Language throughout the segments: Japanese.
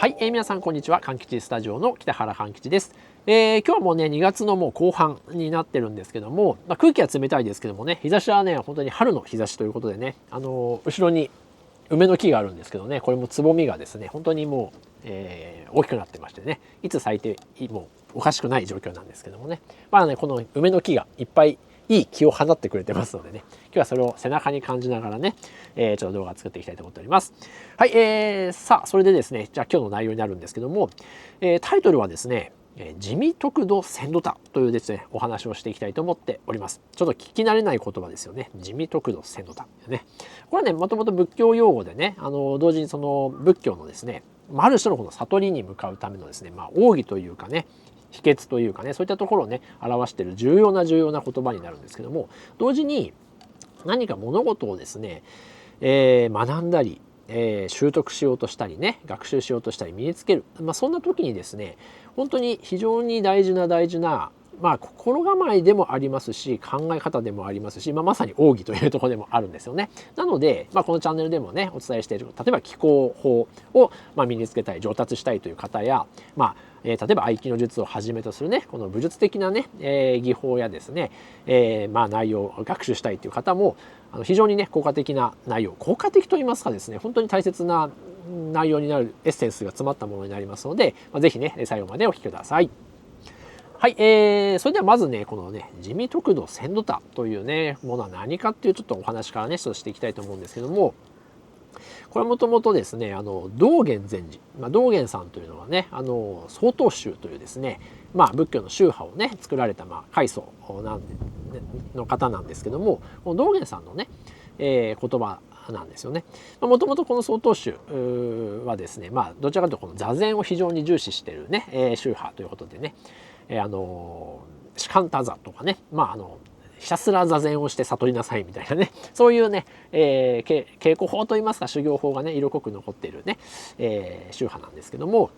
はい、皆さんこんにちは。かんきちスタジオの北原かんきちです。今日はもうね2月のもう後半になってるんですけども、空気は冷たいですけどもね、日差しはね本当に春の日差しということでね、後ろに梅の木があるんですけどね、これもつぼみがですね本当にもう、大きくなってましてね、いつ咲いてもおかしくない状況なんですけどもね、この梅の木がいっぱいいい気を放ってくれてますのでね、今日はそれを背中に感じながらね、ちょっと動画作っていきたいと思っております。はい、さあそれでですね、じゃあ今日の内容になるんですけども、タイトルはですね、地味得度鮮度多というですねお話をしていきたいと思っております。ちょっと聞き慣れない言葉ですよね。地味得度鮮度多ね。これはねもともと仏教用語でね、同時にその仏教のですね、ある種のこの悟りに向かうためのですね、奥義というかね、秘訣というかね、そういったところをね表している重要な言葉になるんですけども、同時に何か物事をですね、学んだり、習得しようとしたりね、学習しようとしたり身につける、そんな時にですね本当に非常に大事な心構えでもありますし、考え方でもありますし、まさに奥義というところでもあるんですよね。なので、このチャンネルでもねお伝えしている、例えば気候法を身につけたい、上達したいという方や、例えば合気の術をはじめとするねこの武術的なね、技法やですね、内容を学習したいという方も非常にね効果的な内容、効果的といいますかですね、本当に大切な内容になるエッセンスが詰まったものになりますので、是非ね最後までお聞きください。はい、それではまずねこのね地味得度鮮度多というねものは何かっていうちょっとお話からねちょっとしていきたいと思うんですけども、これはもともとですね道元禅師、道元さんというのはね曹洞宗というですね、仏教の宗派をね作られた開祖の方なんですけども、この道元さんのね、言葉なんですよね。もともとこの曹洞宗はですね、どちらかというとこの座禅を非常に重視しているね、宗派ということでね、士官多座とかね、ひたすら座禅をして悟りなさいみたいなね、そういうね、稽古法といいますか修行法がね色濃く残っているね、宗派なんですけども、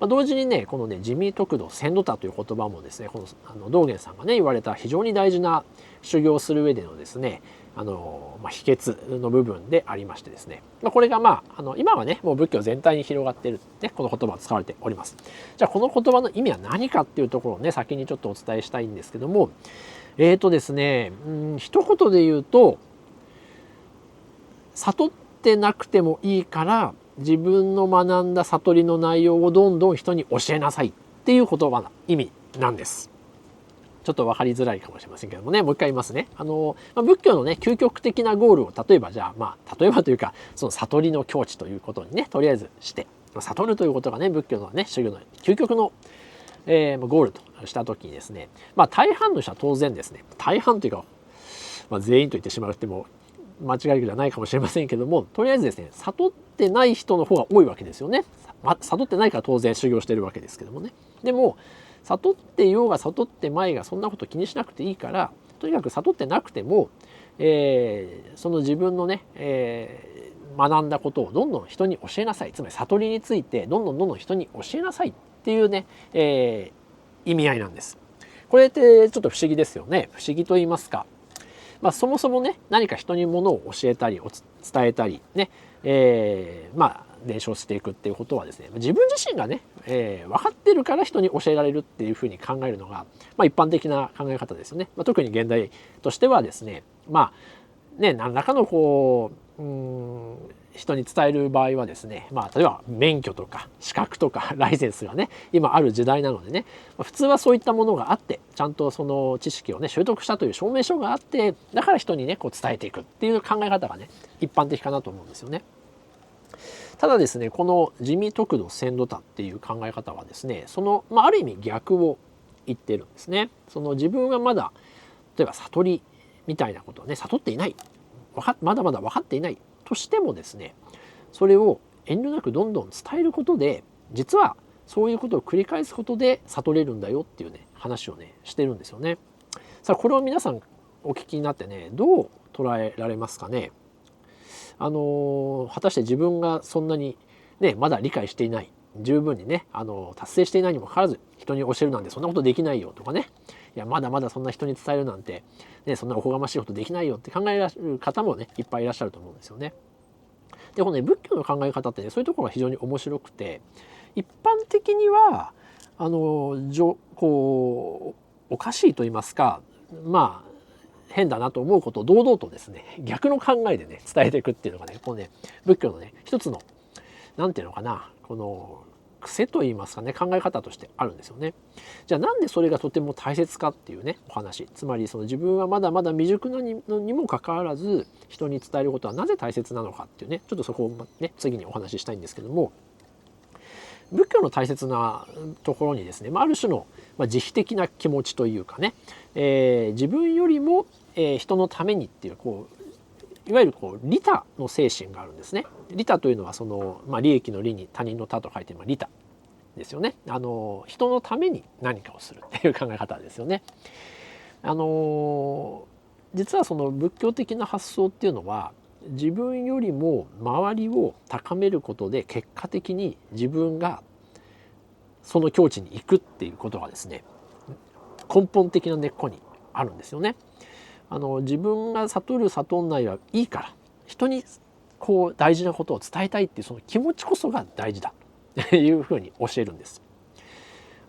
同時にねこのね地味得度鮮度多という言葉もですね、この道元さんがね言われた非常に大事な修行をする上でのですね秘訣の部分でありましてですね、これが今はねもう仏教全体に広がっているねこの言葉が使われております。じゃあこの言葉の意味は何かっていうところをね先にちょっとお伝えしたいんですけども、ですね、一言で言うと、悟ってなくてもいいから自分の学んだ悟りの内容をどんどん人に教えなさいっていう言葉の意味なんです。ちょっと分かりづらいかもしれませんけどもね、もう一回言いますね。仏教のね究極的なゴールを例えば例えばというかその悟りの境地ということにねとりあえずして、悟るということがね仏教のね修行の究極のゴールとした時にですね、大半の人は当然ですね、大半というか、全員と言ってしまっても間違いじゃないかもしれませんけども、とりあえずですね悟ってない人の方が多いわけですよね。悟ってないから当然修行してるわけですけどもね。でも悟っていようが悟ってまいがそんなこと気にしなくていいから、とにかく悟ってなくても、その自分のね、学んだことをどんどん人に教えなさい、つまり悟りについてどんどん人に教えなさいっていうね、意味合いなんです。これってちょっと不思議ですよね。不思議と言いますか、そもそもね何か人にものを教えたり伝えたりね、伝承していくっていうことはですね、自分自身がね、分かってるから人に教えられるっていうふうに考えるのが、一般的な考え方ですよね。特に現代としてはですね、何らかのこう人に伝える場合はですね、例えば免許とか資格とかライセンスがね今ある時代なのでね、普通はそういったものがあって、ちゃんとその知識をね習得したという証明書があって、だから人にねこう伝えていくっていう考え方がね一般的かなと思うんですよね。ただですね、この地味得度鮮度多っていう考え方はですね、その、ある意味逆を言ってるんですね。その自分がまだ例えば悟りみたいなことをね悟っていない、まだまだ分かっていないとしてもですね、それを遠慮なくどんどん伝えることで、実はそういうことを繰り返すことで悟れるんだよっていうね話をねしてるんですよね。さあこれを皆さんお聞きになってねどう捉えられますかね。果たして自分がそんなにねまだ理解していない、十分にね達成していないにもかかわらず人に教えるなんてそんなことできないよとかね、いやまだまだそんな人に伝えるなんて、ね、そんなおこがましいことできないよって考えられる方もねいっぱいいらっしゃると思うんですよね。でこのね仏教の考え方ってねそういうところが非常に面白くて、一般的にはこうおかしいと言いますか、まあ変だなと思うことを堂々とですね逆の考えでね伝えていくっていうのがねこのね仏教のね一つのなんていうのかなこの癖と言いますかね考え方としてあるんですよね。じゃあなんでそれがとても大切かっていうねお話、つまりその自分はまだまだ未熟なのにもかかわらず人に伝えることはなぜ大切なのかっていうねちょっとそこをね次にお話ししたいんですけども、仏教の大切なところにですね、ある種の慈悲的な気持ちというかね、自分よりも人のためにっていういわゆる利他の精神があるんですね。利他というのはその、利益の利に他人の他と書いて利他ですよね。人のために何かをするっていう考え方ですよね。実はその仏教的な発想っていうのは自分よりも周りを高めることで結果的に自分がその境地に行くっていうことがですね根本的な根っこにあるんですよね。自分が悟る悟んないはいいから人に大事なことを伝えたいっていうその気持ちこそが大事だというふうに教えるんです。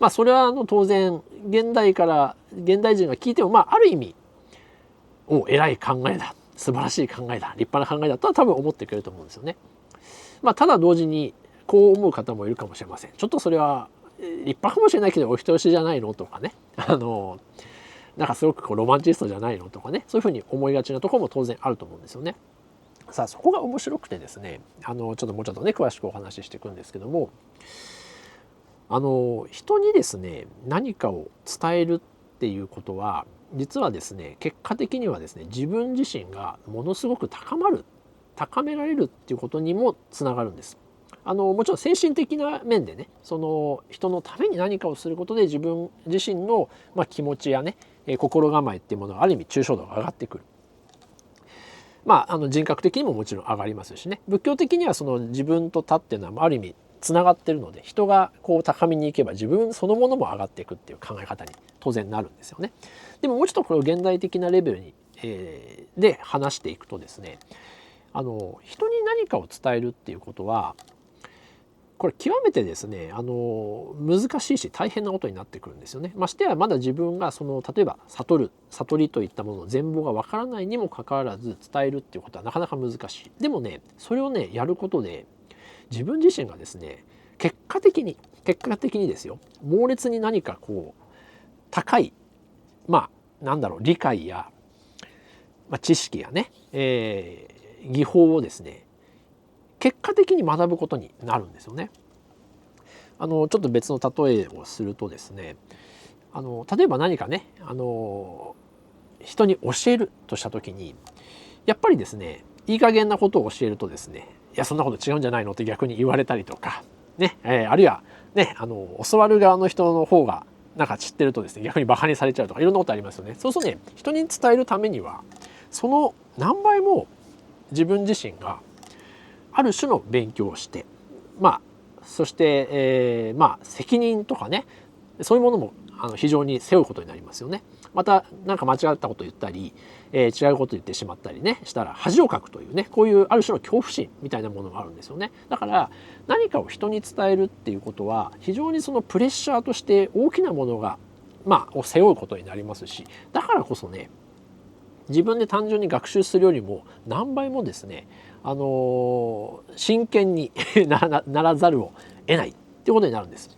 それは当然現代人が聞いてもある意味偉い考えだ素晴らしい考えだ立派な考えだとは多分思ってくれると思うんですよね。ただ同時にこう思う方もいるかもしれません。ちょっとそれは立派かもしれないけどお人よしじゃないのとかねなんかすごくロマンチストじゃないのとかねそういうふうに思いがちなところも当然あると思うんですよね。さあそこが面白くてですねちょっともうちょっとね詳しくお話ししていくんですけども人にですね何かを伝えるっていうことは実はですね結果的にはですね自分自身がものすごく高められるっていうことにもつながるんです。もちろん精神的な面でねその人のために何かをすることで自分自身の気持ちやね心構えっていうものがある意味抽象度が上がってくる。人格的にももちろん上がりますしね仏教的にはその自分と他っていうのはある意味つながってるので人が高みに行けば自分そのものも上がっていくっていう考え方に当然なるんですよね。でももうちょっとこれを現代的なレベルに、で話していくとですね人に何かを伝えるっていうことはこれ極めてですね難しいし大変なことになってくるんですよね。ましてやまだ自分が例えば悟りといったものの全貌がわからないにもかかわらず伝えるっていうことはなかなか難しい。でもねそれをねやることで自分自身がですね結果的にですよ猛烈に何か高い理解や、知識やね、技法をですね結果的に学ぶことになるんですよね。ちょっと別の例えをするとですね例えば何かね人に教えるとした時にやっぱりですねいい加減なことを教えるとですねいやそんなこと違うんじゃないのって逆に言われたりとかね、あるいはね教わる側の人の方がなんか知ってるとですね逆にバカにされちゃうとかいろんなことありますよね。そうするとね人に伝えるためにはその何倍も自分自身がある種の勉強をしてそして、責任とかねそういうものも非常に背負うことになりますよね。また何か間違ったことを言ったり、違うことを言ってしまったりねしたら恥をかくというねこういうある種の恐怖心みたいなものがあるんですよね。だから何かを人に伝えるっていうことは非常にそのプレッシャーとして大きなものがを背負うことになりますしだからこそね自分で単純に学習するよりも何倍もですね真剣にならざるを得ないっていうことになるんです。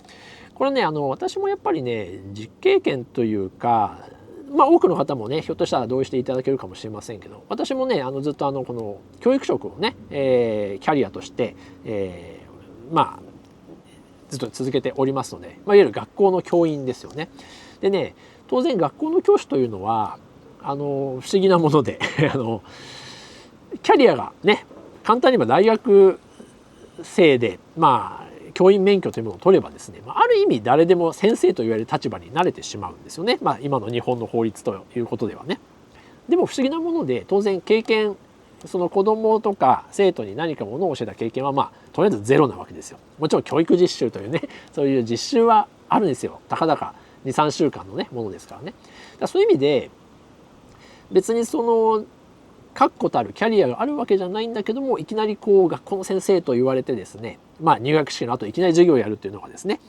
これね私もやっぱりね実経験というか多くの方もねひょっとしたら同意していただけるかもしれませんけど私もねずっとこの教育職をね、キャリアとして、ずっと続けておりますので、いわゆる学校の教員ですよね。でね当然学校の教師というのは不思議なものでキャリアがね簡単に言えば大学生で教員免許というものを取ればですねある意味誰でも先生と言われる立場に慣れてしまうんですよね。今の日本の法律ということではね。でも不思議なもので当然経験その子供とか生徒に何かものを教えた経験はとりあえずゼロなわけですよ。もちろん教育実習というねそういう実習はあるんですよ。たかだか 2,3 週間のねものですからね。そういう意味で別にその確固たるキャリアがあるわけじゃないんだけどもいきなり学校の先生と言われてですね入学式の後いきなり授業をやるっていうのがですね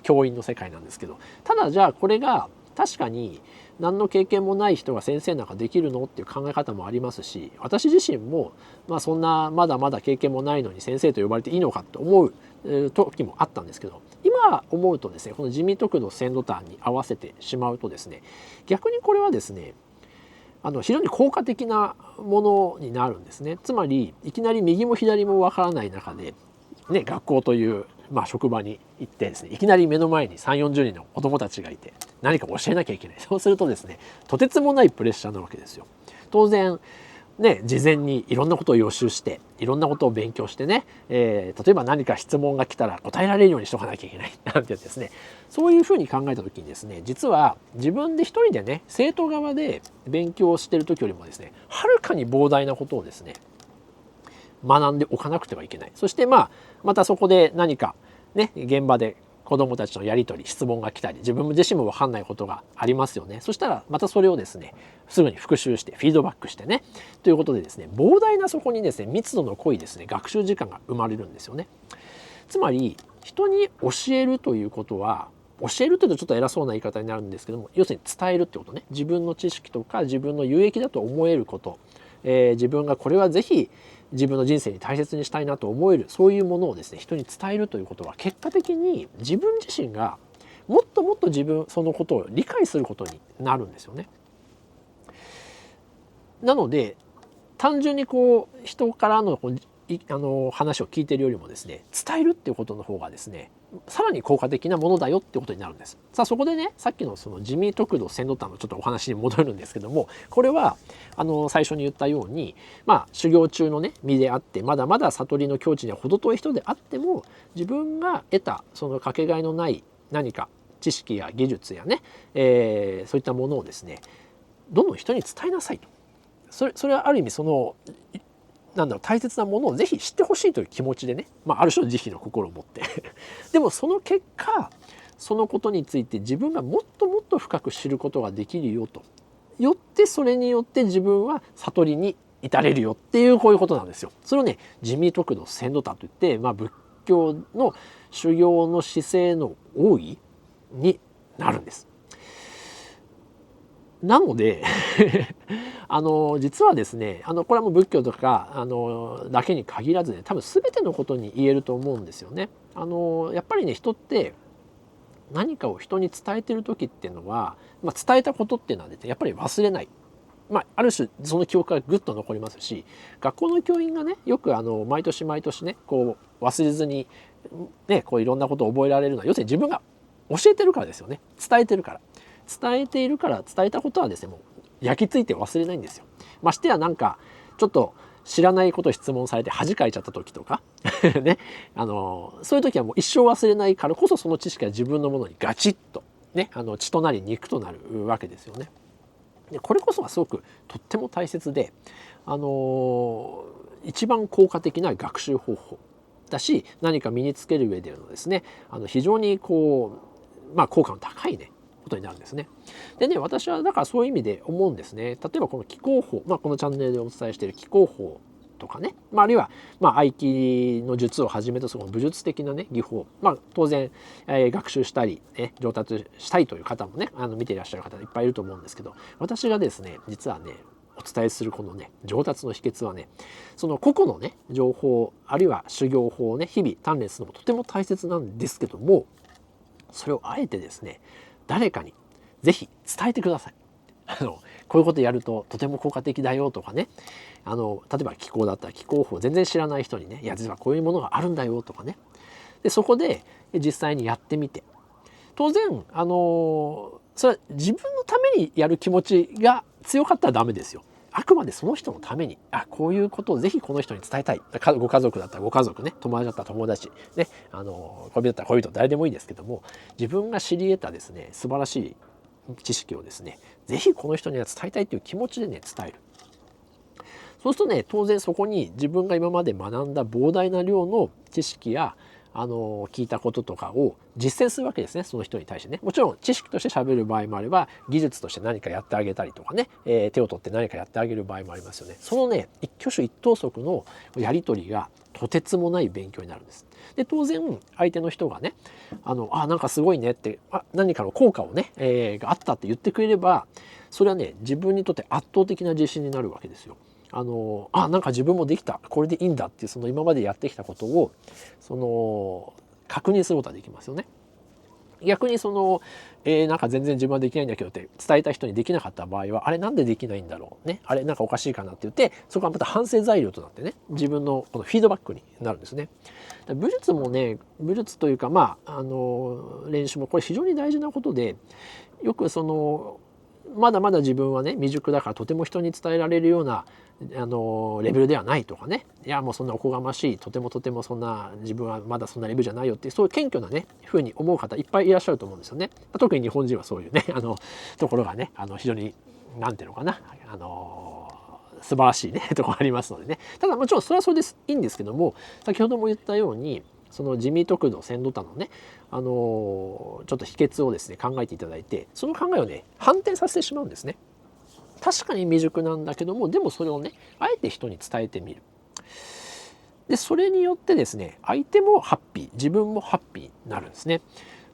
教員の世界なんですけど、ただじゃあこれが確かに何の経験もない人が先生なんかできるのっていう考え方もありますし、私自身もそんなまだまだ経験もないのに先生と呼ばれていいのかと思う時もあったんですけど、今思うとですね、この地味得度鮮度単に合わせてしまうとですね、逆にこれはですね非常に効果的なものになるんですね。つまりいきなり右も左もわからない中で、学校という、職場に行ってですね、いきなり目の前に3、40人の子どもたちがいて何か教えなきゃいけない。そうするとですね、とてつもないプレッシャーなわけですよ。当然事前にいろんなことを予習していろんなことを勉強してね、例えば何か質問が来たら答えられるようにしとかなきゃいけないなんてですね、そういうふうに考えた時にですね、実は自分で一人でね生徒側で勉強してる時よりもですね、はるかに膨大なことをですね学んでおかなくてはいけない。そしてまたそこで何かね現場で子どもたちのやり取り質問が来たり自分自身も分かんないことがありますよね。そしたらまたそれをですねすぐに復習してフィードバックしてねということでですね、膨大なそこにですね密度の濃いですね学習時間が生まれるんですよね。つまり人に教えるということは、教えるというとちょっと偉そうな言い方になるんですけども、要するに伝えるってことね。自分の知識とか自分の有益だと思えること、自分がこれはぜひ自分の人生に大切にしたいなと思える、そういうものをですね人に伝えるということは、結果的に自分自身がもっともっとそのことを理解することになるんですよね。なので単純に人からの話を聞いているよりもですね、伝えるっていうことの方がですねさらに効果的なものだよってことになるんです。さあそこでね、さっきのその地味得度鮮度単のちょっとお話に戻るんですけども、これは最初に言ったように修行中のね身であって、まだまだ悟りの境地には程遠い人であっても、自分が得たそのかけがえのない何か知識や技術やね、そういったものをですねどんどん人に伝えなさいと。それはある意味その大切なものをぜひ知ってほしいという気持ちでね、ある種の慈悲の心を持ってでもその結果そのことについて自分がもっともっと深く知ることができるよと、よってそれによって自分は悟りに至れるよっていうこういうことなんですよ。それをね地味得度鮮度単といって、仏教の修行の姿勢の多いになるんです。なので実はですねこれはもう仏教とかだけに限らずね、多分全てのことに言えると思うんですよね。やっぱりね人って何かを人に伝えてる時っていうのは、伝えたことっていうのはですねやっぱり忘れない。ある種その記憶がぐっと残りますし、学校の教員がねよく毎年毎年ね忘れずにねいろんなことを覚えられるのは、要するに自分が教えてるからですよね。伝えてるから。伝えているから、伝えたことはですねもう焼き付いて忘れないんですよ。ましてやなんかちょっと知らないことを質問されて恥かいちゃった時とかね、そういう時はもう一生忘れないからこそ、その知識が自分のものにガチッとね血となり肉となるわけですよね。でこれこそがすごくとっても大切で、一番効果的な学習方法だし、何か身につける上でのですね非常に効果の高いねことになるんですね。でね、私はだからそういう意味で思うんですね。例えばこの気功法、このチャンネルでお伝えしている気功法とかね、あるいは合気の術をはじめとする武術的なね技法、当然、学習したり、上達したいという方もね見ていらっしゃる方いっぱいいると思うんですけど、私がですね実はねお伝えするこのね上達の秘訣はね、その個々のね情報あるいは修行法をね日々鍛錬するのもとても大切なんですけども、それをあえてですね誰かにぜひ伝えてください。こういうことやるととても効果的だよとかね、例えば気功だったら気功法全然知らない人にね、いや実はこういうものがあるんだよとかね、でそこで実際にやってみて、当然それは自分のためにやる気持ちが強かったらダメですよ。あくまでその人のために、こういうことをぜひこの人に伝えたい。ご家族だったらご家族ね、友達だったら友達ね、恋人だったら恋人、誰でもいいですけども、自分が知り得たですね素晴らしい知識をですねぜひこの人には伝えたいという気持ちでね伝える。そうするとね当然そこに自分が今まで学んだ膨大な量の知識や聞いたこととかを実践するわけですね、その人に対してね。もちろん知識として喋る場合もあれば、技術として何かやってあげたりとかね、手を取って何かやってあげる場合もありますよね。そのね、一挙手一投足のやり取りがとてつもない勉強になるんです。で当然相手の人がねなんかすごいねって何かの効果をね、があったって言ってくれれば、それはね自分にとって圧倒的な自信になるわけですよ。なんか自分もできた、これでいいんだっていう、その今までやってきたことを確認することができますよね。逆になんか全然自分はできないんだけどって伝えた人にできなかった場合は、あれなんでできないんだろうね、あれなんかおかしいかなって言って、そこはまた反省材料となってね、自分のこのフィードバックになるんですね。武術もね、武術というか練習もこれ非常に大事なことで、よくまだまだ自分はね未熟だからとても人に伝えられるようなレベルではないとかね、いやもうそんなおこがましい、とてもそんな自分はまだそんなレベルじゃないよっていう、そういう謙虚なねふうに思う方いっぱいいらっしゃると思うんですよね。特に日本人はそういうねところがね非常になんていうのかな素晴らしいねところありますのでね。ただもちろんそれはそれでいいんですけども、先ほども言ったようにその地味得度鮮度多のねちょっと秘訣をですね考えていただいて、その考えをね反転させてしまうんですね。確かに未熟なんだけども、でもそれをねあえて人に伝えてみる。でそれによってですね相手もハッピー、自分もハッピーになるんですね。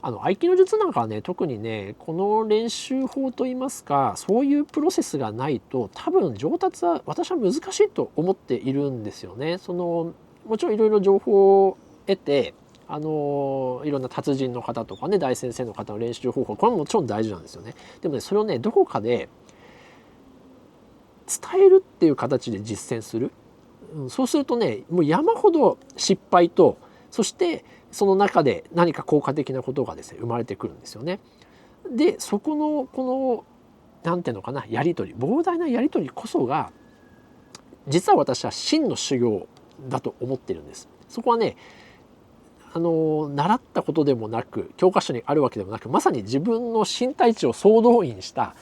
合気の術なんかはね特にねこの練習法といいますか、そういうプロセスがないと多分上達は私は難しいと思っているんですよね。もちろんいろいろ情報を得ていろんな達人の方とかね大先生の方の練習方法、これももちろん大事なんですよね。でもねそれをねどこかで伝えるっていう形で実践する、そうするとねもう山ほど失敗と、そしてその中で何か効果的なことがですね生まれてくるんですよね。でそこのこのなんていうのかなやり取り、膨大なやり取りこそが実は私は真の修行だと思ってるんです。そこはね習ったことでもなく教科書にあるわけでもなく、まさに自分の身体値を総動員した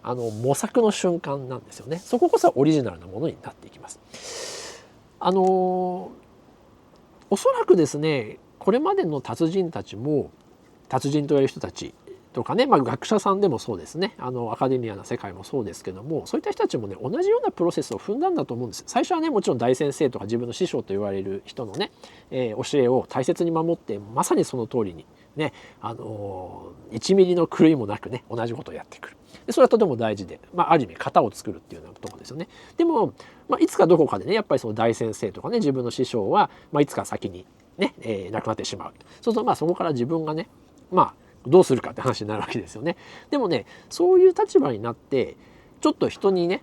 模索の瞬間なんですよね。そここそオリジナルなものになっていきます。おそらくですねこれまでの達人たちも、達人と言われる人たちとかね、学者さんでもそうですね、アカデミアな世界もそうですけども、そういった人たちもね同じようなプロセスを踏んだんだと思うんです。最初はねもちろん大先生とか自分の師匠と言われる人のね、教えを大切に守って、まさにその通りにね1ミリの狂いもなくね同じことをやってくる。でそれはとても大事で、ある意味型を作るっていうようなところですよね。でも、いつかどこかでねやっぱりその大先生とかね自分の師匠は、いつか先にね、亡くなってしまう。そうするとそこから自分がねどうするかって話になるわけですよね。でもねそういう立場になってちょっと人にね、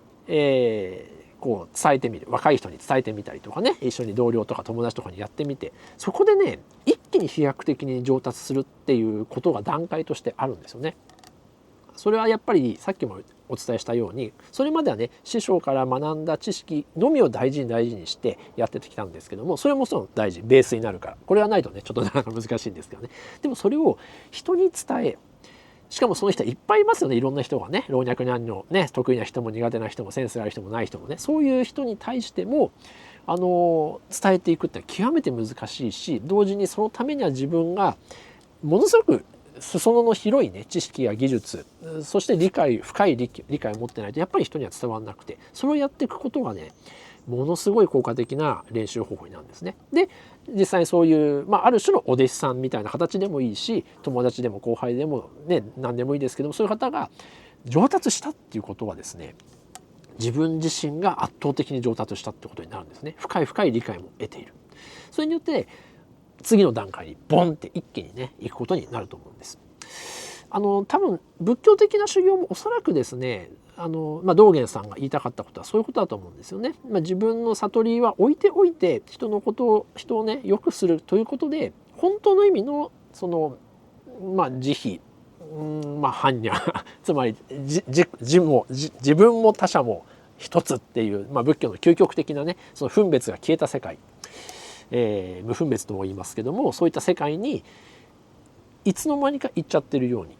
こう伝えてみる、若い人に伝えてみたりとかね、一緒に同僚とか友達とかにやってみて、そこでね一気に飛躍的に上達するっていうことが段階としてあるんですよね。それはやっぱりさっきもお伝えしたように、それまではね師匠から学んだ知識のみを大事にしてやってきたんですけども、それもその大事、ベースになるから、これはないとねちょっとなかなか難しいんですけどね。でもそれを人に伝え、しかもその人いっぱいいますよね、いろんな人がね、老若男女ね、得意な人も苦手な人もセンスがある人もない人もね、そういう人に対しても伝えていくって極めて難しいし、同時にそのためには自分がものすごく裾野の広いね知識や技術、そして深い理解を持ってないとやっぱり人には伝わらなくて、それをやっていくことがねものすごい効果的な練習方法になるんですね。で実際そういう、ある種のお弟子さんみたいな形でもいいし、友達でも後輩でもね何でもいいですけども、そういう方が上達したっていうことはですね、自分自身が圧倒的に上達したってことになるんですね。深い理解も得ている。それによって次の段階にボンって一気にね行くことになると思うんです。多分仏教的な修行もおそらくですね道元さんが言いたかったことはそういうことだと思うんですよね。自分の悟りは置いておいて人をね良くするということで、本当の意味の慈悲、般若つまり自分も他者も一つっていう、仏教の究極的なねその分別が消えた世界、無分別とも言いますけども、そういった世界にいつの間にか行っちゃってるように、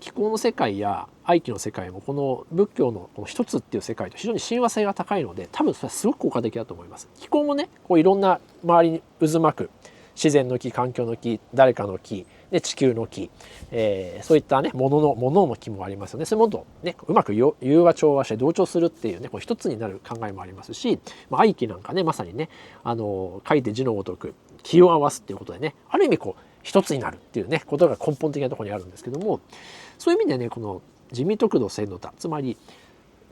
気候の世界や愛気の世界もこの仏教のこの一つっていう世界と非常に親和性が高いので、多分それはすごく効果的だと思います。気候もねこういろんな周りに渦巻く自然の木、環境の木、誰かの木で地球の木、そういったねものの木もありますよね。そういうものとねうまく融和調和して同調するっていうねこう一つになる考えもありますし、愛機なんかねまさにね書いて字のごとく気を合わすっていうことでねある意味こう一つになるっていうねことが根本的なところにあるんですけども、そういう意味でねこの地味得度鮮度多、つまり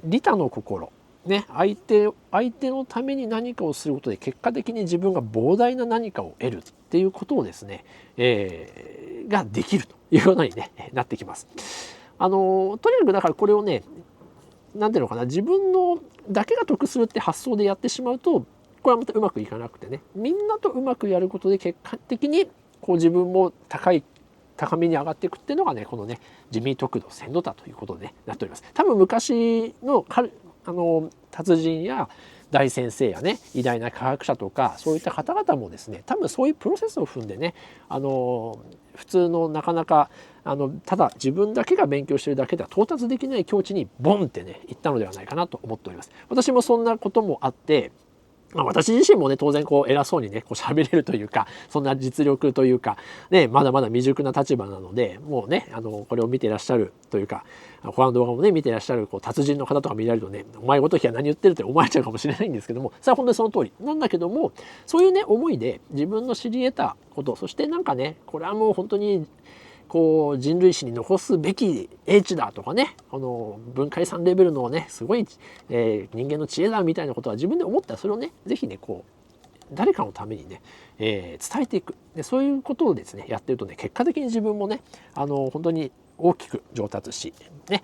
利他の心ね、相手のために何かをすることで結果的に自分が膨大な何かを得るっていうことをですね、ができるというように、ね、なってきます。とにかくだからこれをね何ていうのかな、自分のだけが得するって発想でやってしまうとこれはまたうまくいかなくてね、みんなとうまくやることで結果的にこう自分も高みに上がっていくっていうのがねこのね地味得度鮮度多ということで、ね、なっております。多分昔の達人や大先生やね偉大な科学者とかそういった方々もですね多分そういうプロセスを踏んでね普通のなかなかただ自分だけが勉強してるだけでは到達できない境地にボンってね行ったのではないかなと思っております。私もそんなこともあって、私自身もね当然こう偉そうにねこう喋れるというかそんな実力というかねまだまだ未熟な立場なので、もうねこれを見ていらっしゃるというか他の動画もね見ていらっしゃるこう達人の方とか見られるとねお前ごときは何言ってるって思われちゃうかもしれないんですけども、それは本当にその通りなんだけども、そういうね思いで自分の知り得たこと、そしてなんかねこれはもう本当にこう人類史に残すべき英知だとかね文化遺産レベルのねすごい、人間の知恵だみたいなことは自分で思ったらそれをね是非ねこう誰かのためにね、伝えていくで、そういうことをですねやってるとね結果的に自分もね本当に大きく上達し、ね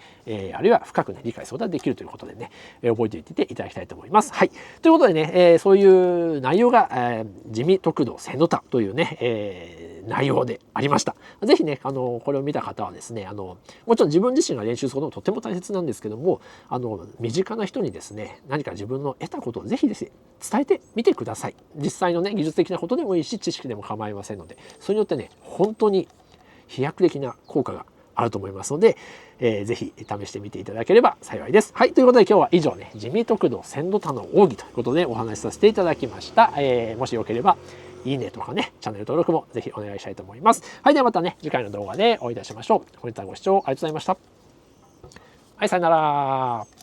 あるいは深くね理解することができるということでね、覚えておいていただきたいと思います。はい、ということでね、そういう内容が、地味得度鮮度多というね、内容でありました。ぜひねこれを見た方はですねもちろん自分自身が練習することもとても大切なんですけども身近な人にですね何か自分の得たことをぜひですね伝えてみてください。実際のね技術的なことでもいいし知識でも構いませんので、それによってね本当に飛躍的な効果があると思いますので、ぜひ試してみていただければ幸いです。はい、ということで今日は以上ね地味得度鮮度多の奥義ということでお話しさせていただきました。もしよければいいねとかねチャンネル登録もぜひお願いしたいと思います。はい、ではまたね次回の動画でお会いいたしましょう。本日はご視聴ありがとうございました。はい、さよなら。